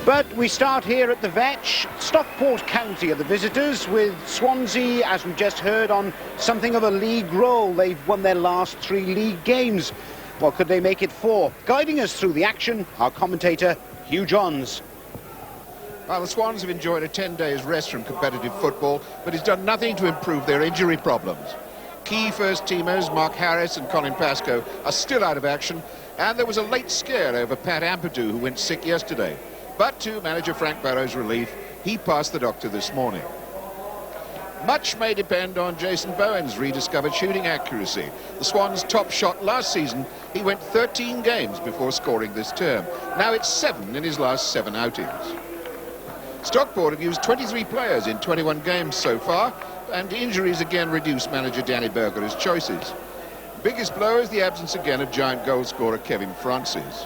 But we start here at the Vetch. Stockport County are the visitors, with Swansea, as we just heard, on something of a league roll. They've won their last 3 league games. What could they make it 4? Guiding us through the action, our commentator, Hugh Johns. Well, the Swans have enjoyed a 10 days rest from competitive football, but it's done nothing to improve their injury problems. Key first-teamers Mark Harris and Colin Pascoe are still out of action, and there was a late scare over Pat Ampadu, who went sick yesterday. But to manager Frank Barrow's relief, he passed the doctor this morning. Much may depend on Jason Bowen's rediscovered shooting accuracy. The Swans' top shot last season, he went 13 games before scoring this term. Now it's 7 in his last 7 outings. Stockport have used 23 players in 21 games so far, and injuries again reduce manager Danny Berger's choices. Biggest blow is the absence again of giant goal scorer Kevin Francis.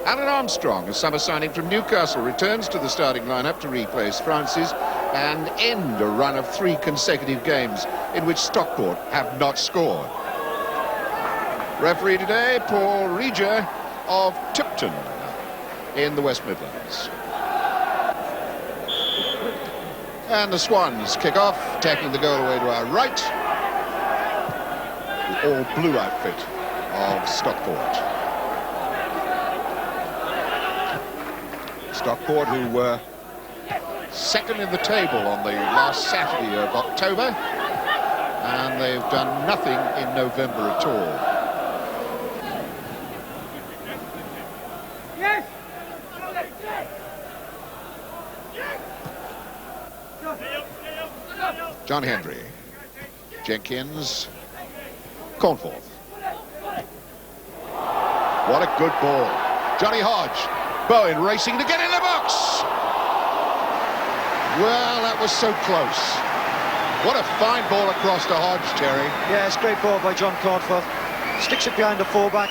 Alan Armstrong, a summer signing from Newcastle, returns to the starting lineup to replace Francis and end a run of 3 consecutive games in which Stockport have not scored. Referee today, Paul Reger of Tipton in the West Midlands. And the Swans kick off, taking the goal away to our right. The all-blue outfit of Stockport. Stockport, who were second in the table on the last Saturday of October, and they've done nothing in November at all. John Henry, Jenkins, Cornforth. What a good ball. Johnny Hodge. Bowen racing to get in the box. Well, that was so close. What a fine ball across to Hodge, Terry. Yeah, it's a great ball by John Cornforth. Sticks it behind the fullback.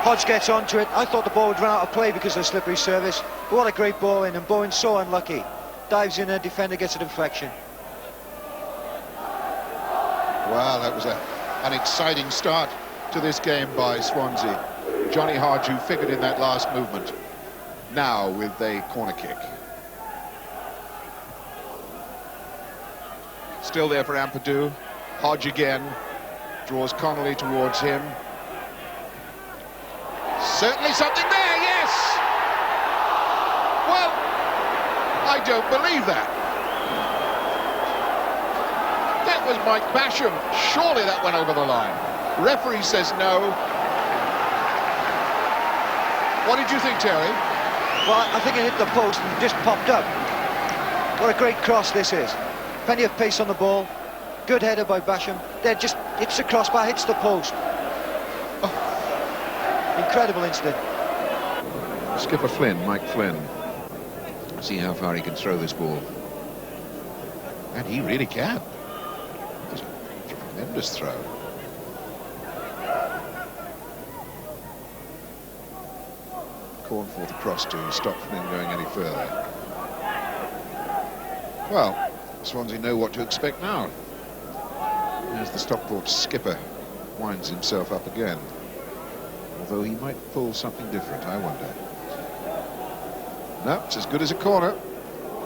Hodge gets onto it. I thought the ball would run out of play because of the slippery surface. But what a great ball in, and Bowen's so unlucky. Dives in, a defender gets a deflection. Wow, that was an exciting start to this game by Swansea. Johnny Hodge, who figured in that last movement, now with a corner kick. Still there for Ampadu. Hodge again draws Connolly towards him. Certainly something there, yes! Well, I don't believe that. That was Mike Basham. Surely that went over the line. Referee says no. What did you think, Terry? Well, I think it hit the post and just popped up. What a great cross this is. Plenty of pace on the ball. Good header by Basham. There, just hits the crossbar, hits the post. Oh, incredible incident. Skipper Flynn, Mike Flynn. See how far he can throw this ball. And he really can. It's a tremendous throw. Cornforth across to stop Flynn going any further. Well, Swansea know what to expect now. As the Stockport skipper winds himself up again. Although he might pull something different, I wonder. No, it's as good as a corner.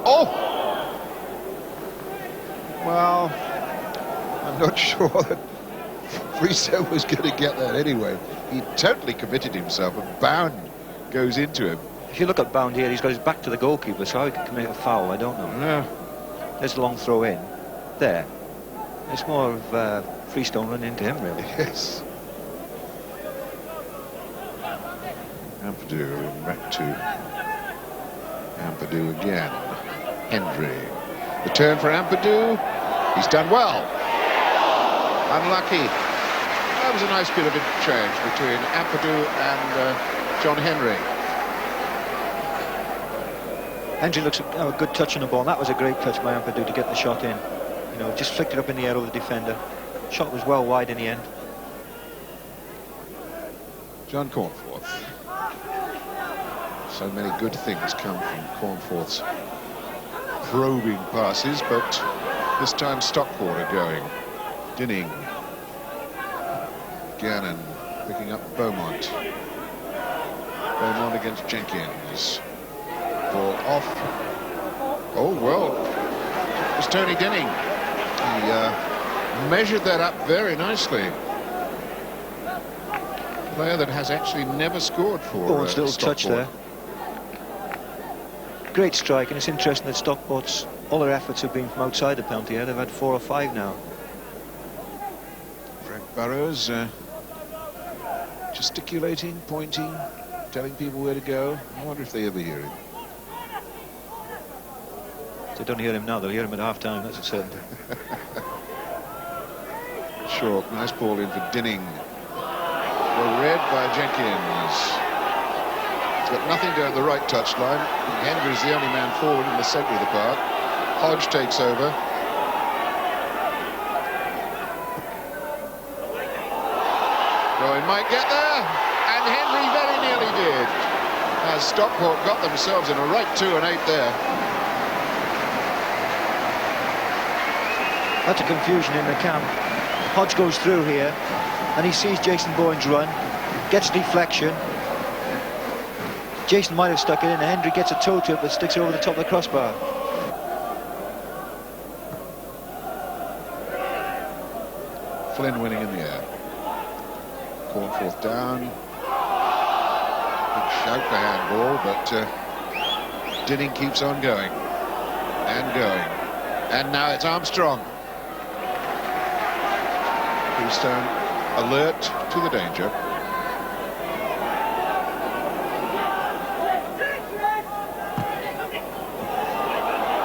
Oh! Well, I'm not sure that Friso was going to get that anyway. He totally committed himself, and Bound goes into him. If you look at Bound here, he's got his back to the goalkeeper, so how he could commit a foul, I don't know. Yeah. There's a long throw in. There. It's more of Freestone running into him, really. Yes. Ampadu back to Ampadu again. Hendry. The turn for Ampadu. He's done well. Unlucky. That was a nice bit of interchange between Ampadu and John Henry. Hendry looks a good touch on the ball. That was a great touch by Ampadu to get the shot in. You know, just flicked it up in the air over the defender. Shot was well wide in the end. John Cornforth. So many good things come from Cornforth's probing passes, but this time Stockport are going. Dinning. Gannon picking up Beaumont. Beaumont against Jenkins. Ball off. Oh, well, it was Tony Dinning. He measured that up very nicely. A player that has actually never scored for Bowen's little Stockport. touch there. Great strike, and it's interesting that Stockport's all their efforts have been from outside the penalty area. They've had 4 or 5 now. Frank Burrows gesticulating, pointing, telling people where to go. I wonder if they ever hear him. They don't hear him now, they'll hear him at half-time, that's a certainty. Sure, nice ball in for Dinning. Well read by Jenkins. He's got nothing down the right touchline. Henry's the only man forward in the centre of the park. Hodge takes over. Rowan might get there, and Henry very nearly did. As Stockport got themselves in a right 2 and 8 there. That's a confusion in the camp. Hodge goes through here, and he sees Jason Bowen's run, gets deflection. Jason might have stuck it in, and Hendry gets a toe to it, but sticks it over the top of the crossbar. Flynn winning in the air. Cornforth down. Big shout for handball, but Dinning keeps on going. And going. And now it's Armstrong. Freestone alert to the danger.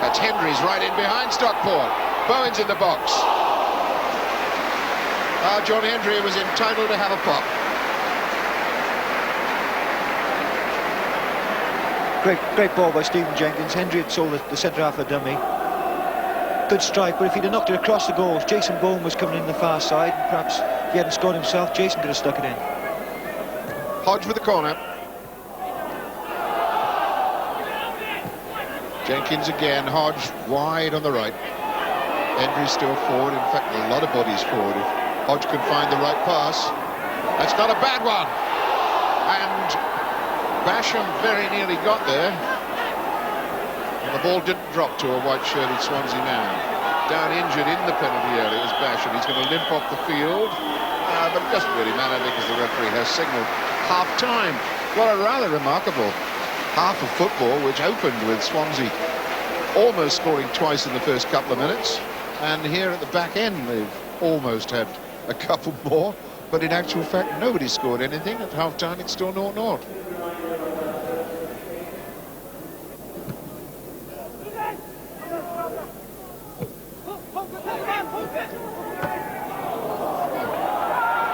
That's Hendry's right in behind Stockport. Bowen's in the box. John Hendry was entitled to have a pop. Great ball by Stephen Jenkins. Hendry had sold the centre half of the dummy. Good strike, but if he'd have knocked it across the goals, Jason Bowen was coming in the far side, and perhaps if he hadn't scored himself, Jason could have stuck it in. Hodge with the corner. Jenkins again, Hodge wide on the right. Hendry still forward, in fact a lot of bodies forward. If Hodge can find the right pass. That's not a bad one. And Basham very nearly got there. And the ball didn't drop to a white-shirted Swansea man. Down injured in the penalty area is Basham. He's going to limp off the field. But it doesn't really matter because the referee has signalled half-time. What a rather remarkable half of football, which opened with Swansea almost scoring twice in the first couple of minutes. And here at the back end, they've almost had a couple more. But in actual fact, nobody scored anything. At half-time, it's still 0-0.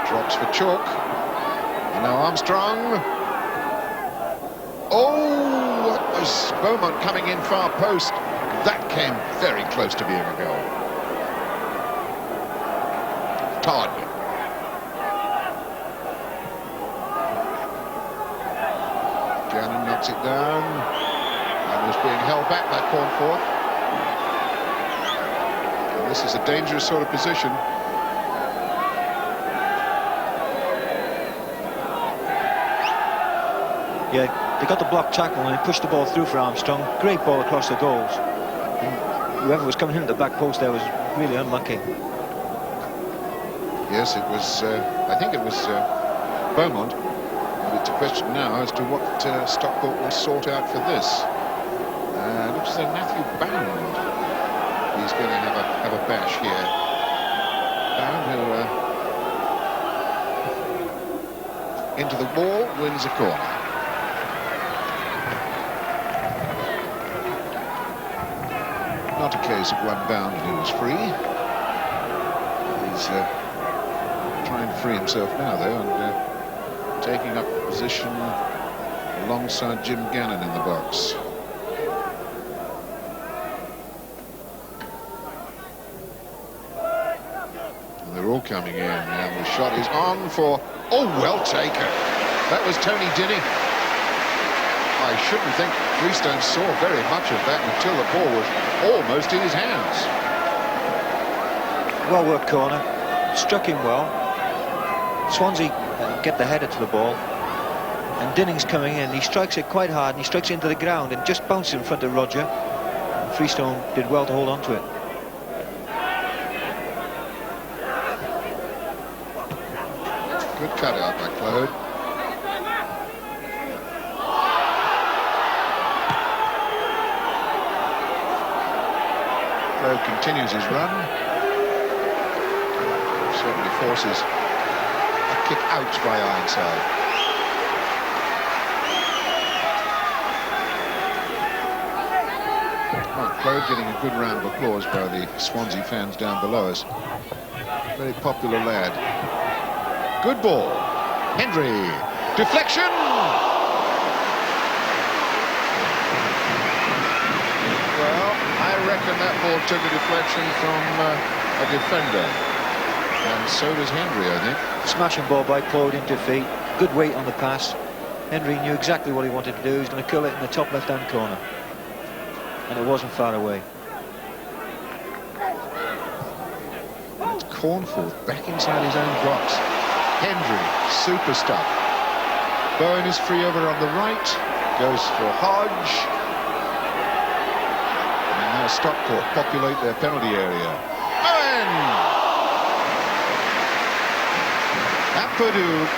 Drops for chalk. And now Armstrong. Oh, that was Beaumont coming in far post. That came very close to being a goal. Todd. Gannon knocks it down. And was being held back by Cornforth. And this is a dangerous sort of position. Yeah, they got the block tackle and they pushed the ball through for Armstrong. Great ball across the goals. And whoever was coming in at the back post there was really unlucky. Yes, it was, I think it was Beaumont. But it's a question now as to what Stockport will sort out for this. Looks as though Matthew Bound is going to have a bash here. Bound who into the ball, wins a corner. Not a case of one Bound who was free. He's trying to free himself now, though, and taking up a position alongside Jim Gannon in the box. And they're all coming in, and the shot is on for... Oh, well taken. That was Tony Dinning. I shouldn't think Freestone saw very much of that until the ball was almost in his hands. Well worked corner. Struck him well. Swansea get the header to the ball. And Dinning's coming in. He strikes it quite hard, and he strikes it into the ground and just bounces in front of Roger. And Freestone did well to hold on to it. Good cut out by Claude. Claude continues his run. Certainly forces a kick out by Ironside. Claude getting a good round of applause by the Swansea fans down below us. Very popular lad. Good ball. Hendry. Deflection! Well, I reckon that ball took a deflection from a defender. And so does Hendry, I think. Smashing ball by Claude into feet. Good weight on the pass. Hendry knew exactly what he wanted to do. He was going to curl it in the top left-hand corner. And it wasn't far away. It's Cornforth back inside his own box. Hendry, super stuff. Bowen is free over on the right. Goes for Hodge. And now Stockport populate their penalty area. Bowen! Ampadu.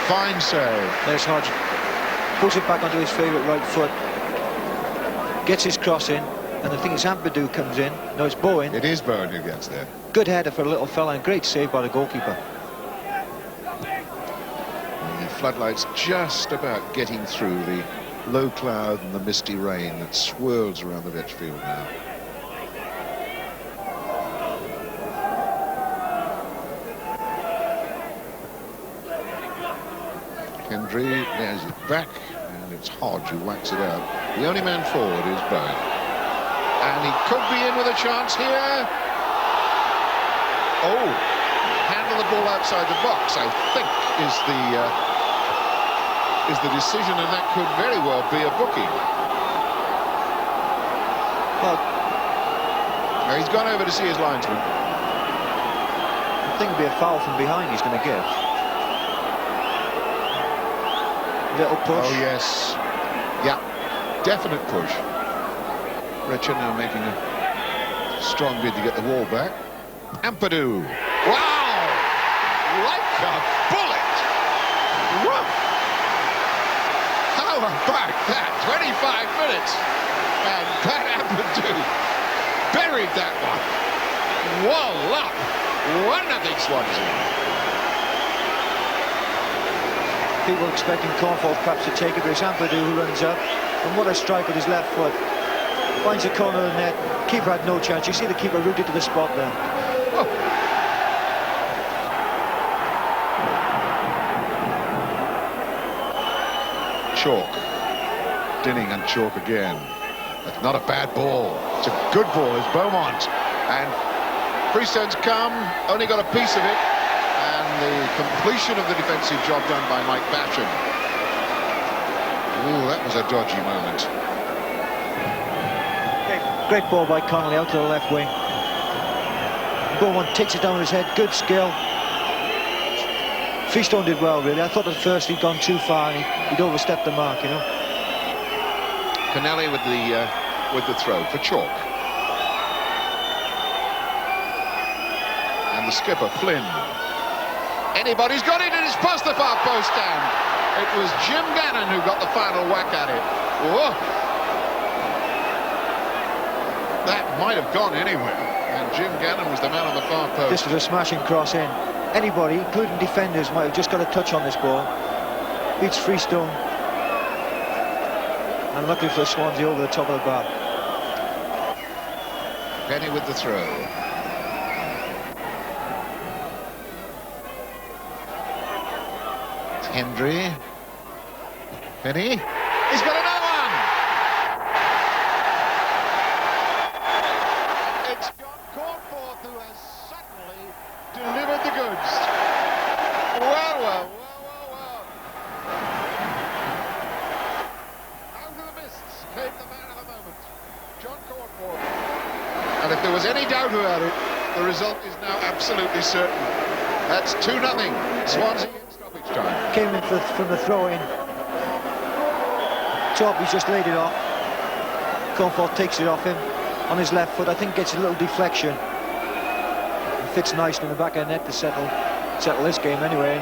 Fine save. There's Hodge. Pulls it back onto his favourite right foot. Gets his cross in. And I think it's Ampadu comes in. No, it's Bowen. It is Bowen who gets there. Good header for a little fella and great save by the goalkeeper. The floodlights just about getting through the low cloud and the misty rain that swirls around the Vetch field now. Hendry, there's it back, and it's Hodge who whacks it out. The only man forward is Bowen. And he could be in with a chance here. Oh, handle the ball outside the box, I think, is the decision, and that could very well be a booking. Well, now he's gone over to see his linesman. I think it'll be a foul from behind he's going to give. Little push. Oh, yes. Yeah, definite push. Retcher now making a strong bid to get the wall back. Ampadu. Wow! Like a bullet! Whoa! How about that? 25 minutes. And Pat Ampadu buried that one. Wall up. 1-0 Swansea. People expecting Cornforth perhaps to take it, but it's Ampadu who runs up. And what a strike with his left foot. Finds the corner of the net. Keeper had no chance. You see the keeper rooted to the spot there. Oh. Chalk. Dinning and Chalk again. That's not a bad ball. It's a good ball. It's Beaumont. And Freestone's come. Only got a piece of it. And the completion of the defensive job done by Mike Basham. Ooh, that was a dodgy moment. Great ball by Connolly out to the left wing. Beaumont takes it down with his head. Good skill. Freestone did well, really. I thought at first he'd gone too far and he'd overstepped the mark, you know. Connelly with the throw for Chalk. And the skipper, Flynn. Anybody's got it, and it's past the far post stand. It was Jim Gannon who got the final whack at it. Whoa. That might have gone anywhere, and Jim Gannon was the man on the far post. This was a smashing cross in. Anybody, including defenders, might have just got a touch on this ball. Beats Freestone. And luckily for Swansea, over the top of the bar. Penny with the throw. It's Hendry. Penny. He's got another one! It's John Cornforth who has suddenly delivered the goods. Well. Out of the mists came the man of the moment, John Cornforth. And if there was any doubt about it, the result is now absolutely certain. That's 2-0. Swansea in stoppage time. Came in from the throw-in. Torby's just laid it off. Cornforth takes it off him on his left foot. I think gets a little deflection. It fits nicely in the back of the net to settle this game anyway.